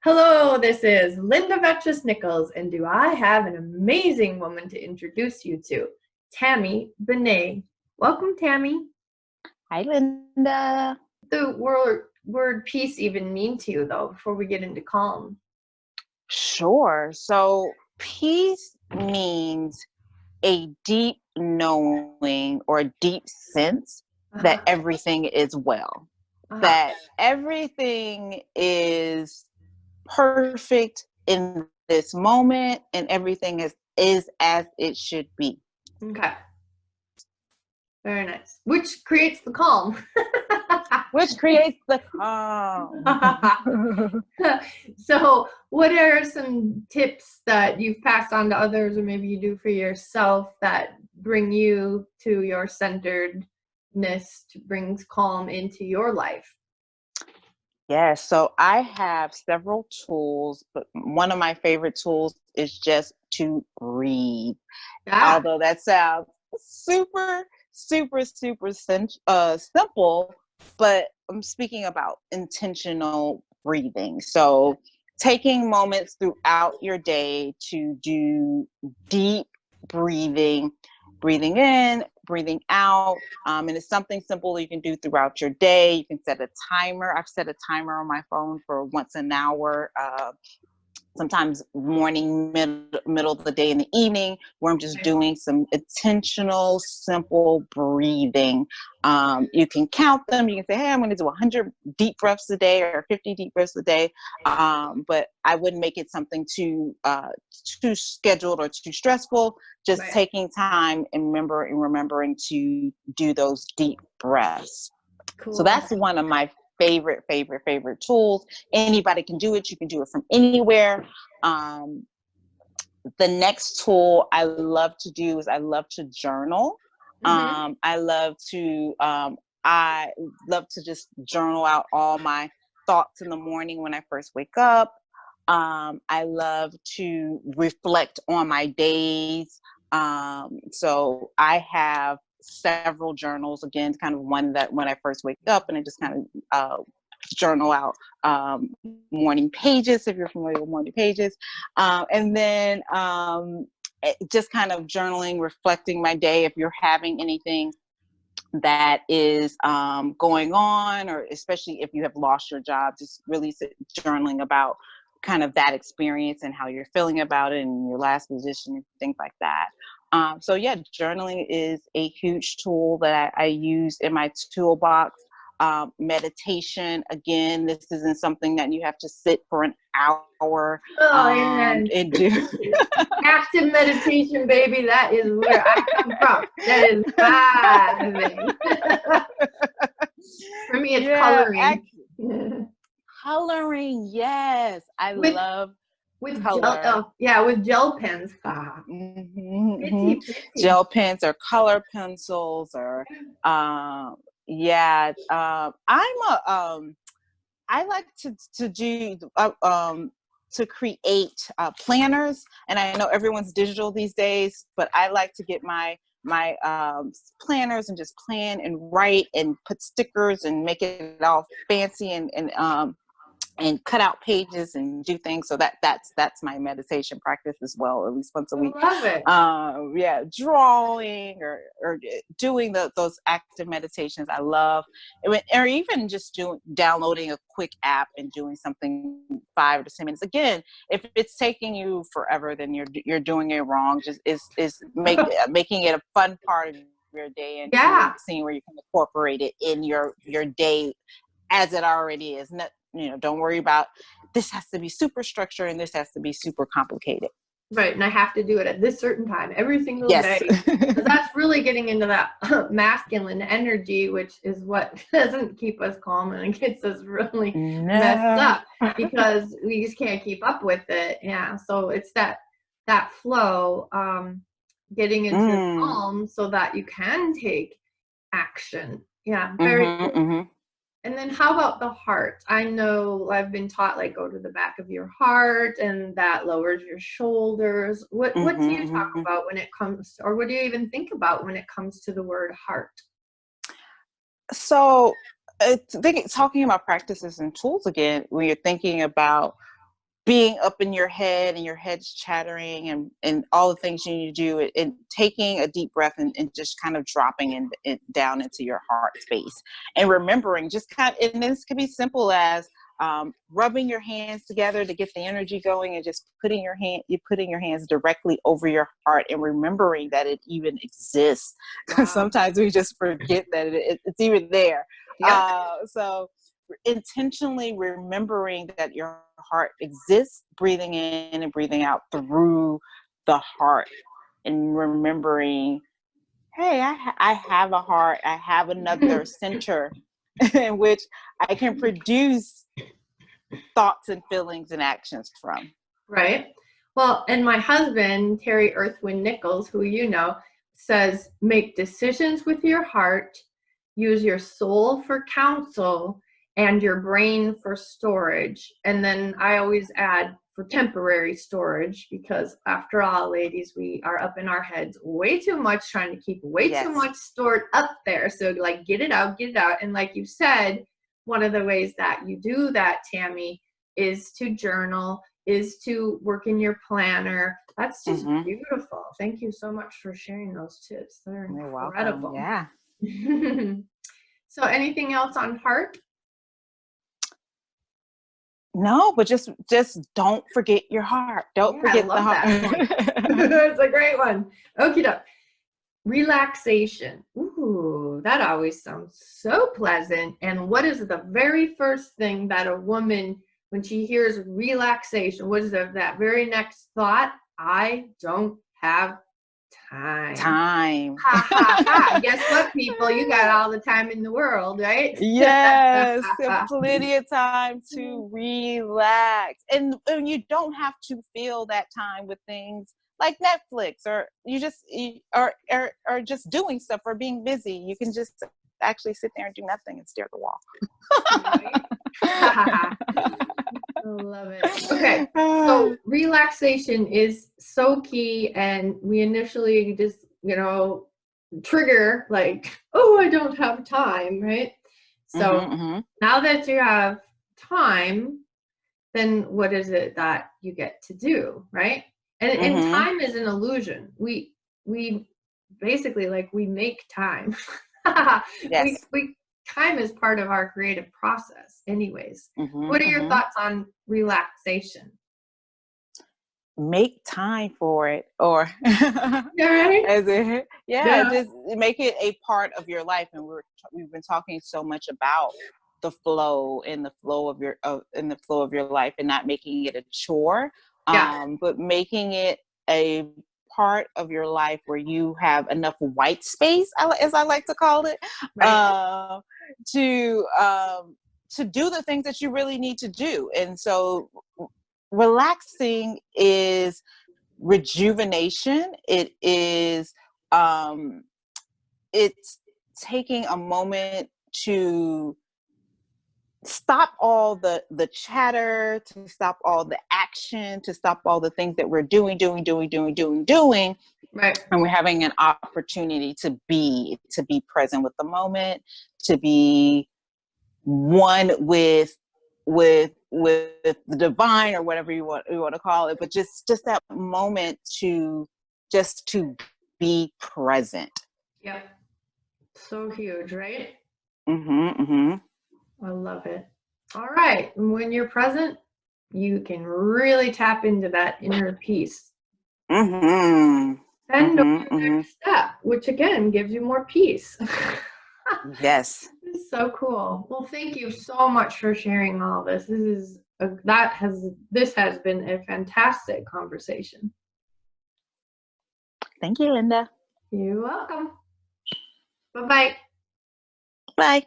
Hello, this is Linda Vettrus-Nichols, and do I have an amazing woman to introduce you to, Tammy Benay. Welcome, Tammy. Hi, Linda. The word peace even mean to you, though, before we get into calm? Sure. So, peace means a deep knowing or a deep sense that Uh-huh. everything is well, Uh-huh. that everything is perfect in this moment and everything is as it should be. Okay. Very nice. Which creates the calm. Which creates the calm. So, what are some tips that you've passed on to others, or maybe you do for yourself, that bring you to your centeredness, brings calm into your life? Yeah, so I have several tools, but one of my favorite tools is just to breathe. Yeah. Although that sounds super simple, but I'm speaking about intentional breathing. So taking moments throughout your day to do deep breathing, breathing in, breathing out. And it's something simple you can do throughout your day. You can set a timer. I've set a timer on my phone for once an hour. Sometimes morning, middle of the day, in the evening, where I'm just doing some intentional, simple breathing. You can count them. You can say, hey, I'm going to do 100 deep breaths a day or 50 deep breaths a day. But I wouldn't make it something too scheduled or too stressful. Just Right. taking time and remembering to do those deep breaths. So Cool. that's one of my favorite tools. Anybody can do it. You can do it from anywhere. Um, the next tool I love to do is I love to journal. Mm-hmm. I love to just journal out all my thoughts in the morning when I first wake up. I love to reflect on my days. So I have several journals. Again, kind of one that when I first wake up and I just kind of journal out morning pages, if you're familiar with morning pages. And then just kind of journaling, reflecting my day. If you're having anything that is going on, or especially if you have lost your job, just really journaling about kind of that experience and how you're feeling about it in your last position and things like that. So yeah, journaling is a huge tool that I use in my toolbox. Meditation, again, this isn't something that you have to sit for an hour Oh, amen. and do. Active meditation, baby. That is where I come from. That is my thing. For me, it's coloring. Coloring, yes, I with love with gel. color. Oh, yeah, with gel pens. Ah, pretty, pretty. Gel pens or color pencils or yeah. I like to do to create planners, and I know everyone's digital these days, but I like to get my planners and just plan and write and put stickers and make it all fancy and cut out pages and do things. So that's my meditation practice as well, at least once a week. I love it. Yeah, drawing or doing those active meditations I love. Or even just downloading a quick app and doing something 5 to 10 minutes. Again, if it's taking you forever, then you're doing it wrong. Just making it a fun part of your day and Yeah. seeing where you can incorporate it in your day as it already is. Don't worry about this has to be super structured and this has to be super complicated. Right, and I have to do it at this certain time every single Yes. day. That's really getting into that masculine energy, which is what doesn't keep us calm and it gets us really messed up because we just can't keep up with it. Yeah, so it's that flow, getting into calm so that you can take action. Yeah, very cool. Mm-hmm. And then how about the heart? I know I've been taught, like, go to the back of your heart and that lowers your shoulders. What do you talk about when it comes, or what do you even think about when it comes to the word heart? So talking about practices and tools again, when you're thinking about being up in your head and your head's chattering and all the things you need to do, and taking a deep breath and just kind of dropping down into your heart space, and remembering just and this could be simple as rubbing your hands together to get the energy going, and just putting your hands directly over your heart and remembering that it even exists. Wow. Sometimes we just forget that it's even there. Yep. So intentionally remembering that your heart exists, breathing in and breathing out through the heart, and remembering, hey, I have a heart. I have another center in which I can produce thoughts and feelings and actions from. Right. Well, and my husband, Terry Nichols, who you know, says, make decisions with your heart, use your soul for counsel, and your brain for storage. And then I always add for temporary storage, because after all, ladies, we are up in our heads way too much, trying to keep way too much stored up there. So like, get it out. And like you said, one of the ways that you do that, Tammy, is to journal, is to work in your planner. That's just beautiful. Thank you so much for sharing those tips. They're incredible. Yeah. So anything else on heart? No, but just don't forget your heart. Don't forget the heart. It's a great one. Okie doke. Relaxation. Ooh, that always sounds so pleasant. And what is the very first thing that a woman, when she hears relaxation, what is that very next thought? I don't have time. Ha ha ha. Guess what, people? You got all the time in the world, right? Yes. Plenty of time to relax. And you don't have to fill that time with things like Netflix, or you just or just doing stuff or being busy. You can just actually sit there and do nothing and stare at the wall. I love it. Okay, so relaxation is so key, and we initially just, trigger like, oh, I don't have time, right? So now that you have time, then what is it that you get to do, right? And time is an illusion. We basically, like, we make time. Yes. we time is part of our creative process anyways. What are your thoughts on relaxation? Make time for it, or Right? just make it a part of your life. And we've been talking so much about the flow and the flow of your life, and not making it a chore, but making it a part of your life where you have enough white space, as I like to call it, right. To do the things that you really need to do. And so relaxing is rejuvenation. It is it's taking a moment to stop all the chatter, to stop all the action, to stop all the things that we're doing, right? And we're having an opportunity to be present with the moment, to be one with the divine, or whatever you want to call it, but just that moment to be present. Yep. So huge, right? I love it. All right. And when you're present, you can really tap into that inner peace. And the next step, which again gives you more peace. Yes. So cool. Well, thank you so much for sharing all this. This has been a fantastic conversation. Thank you, Linda. You're welcome. Bye-bye. Bye.